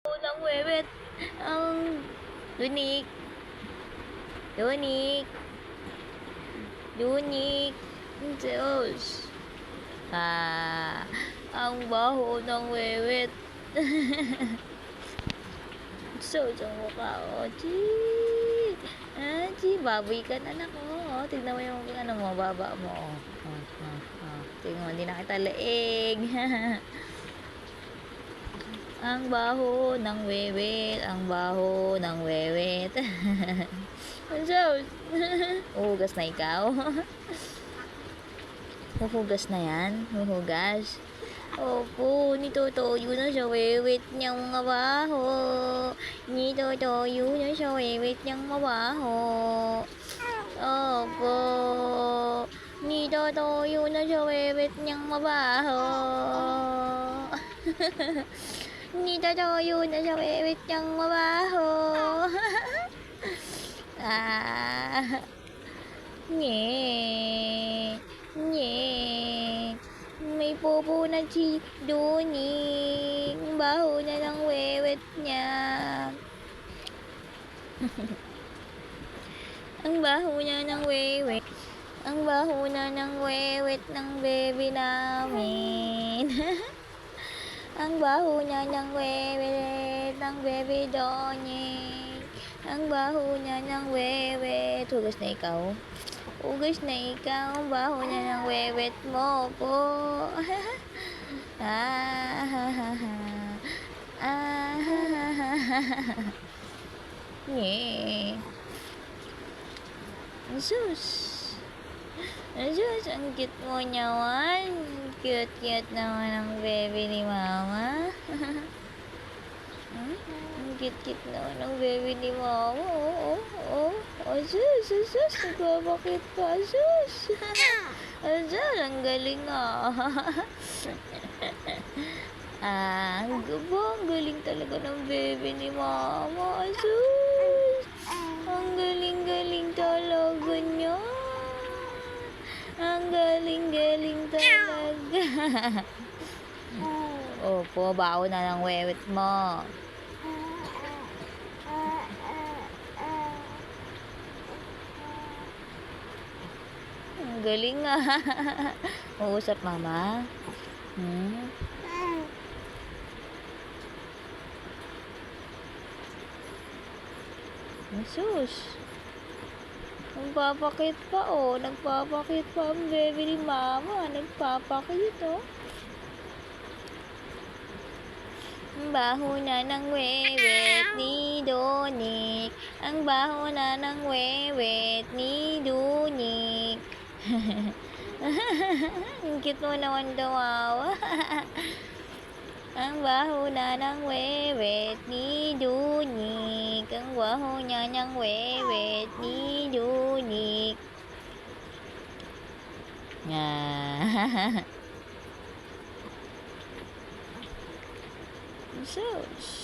Unang wewet ang lunik. Lunik. Lunik. Diyos. Ang baho ng wewet. So, sa mukha, oh, gee. Baboy ka na, anak mo. Oh, tignan mo yung ano mo, baba mo. Tignan mo, hindi na kita leeg. Ang baho ng wewet, ang baho ng wewet. So, uhugas na ikaw. Huhugas na yan, huhugas. Opo, nitotoyo na sa wewet niyang mabaho. Nitotoyo na sa wewet niyang mabaho. Opo, nitotoyo na sa wewet niyang mabaho. Nitotoyo na sa wewet niyang mabaho. Nye. Nye. May popo na si Doning. Baho na ng wewet niya. Ang baho na ng wewet. Ang baho na ng wewet ng baby namin. Ang baho na ng wewet ng baby Doning. Ang baho na ng wewet. Hugas na ikaw. Hugas na ikaw. Ang baho na ng wewet mo po. Yeah. Sus. Sus, ang cute mo naman. Cute naman ang baby ni mama. Ang cute naman ang baby ni mama. Sus. Nagpapakit ka, sus. Sus, ang galing ang galing talaga ng baby ni mama. Sus. Ang galing talaga niya. Ang galing talaga. Opo, baon na ng wewet mo. Ang galing Uusap mama. Sus. Nagpapakit pa nagpapakit pa ang baby ni mama. Nagpapakit Ang baho na ng wewet ni Donik. Ang baho na ng wewet ni Donik. Ang cute mo naman daw. Ang baho na ng wewet ni Donik. Ang baho niya ng wewet ni Donik. Sus.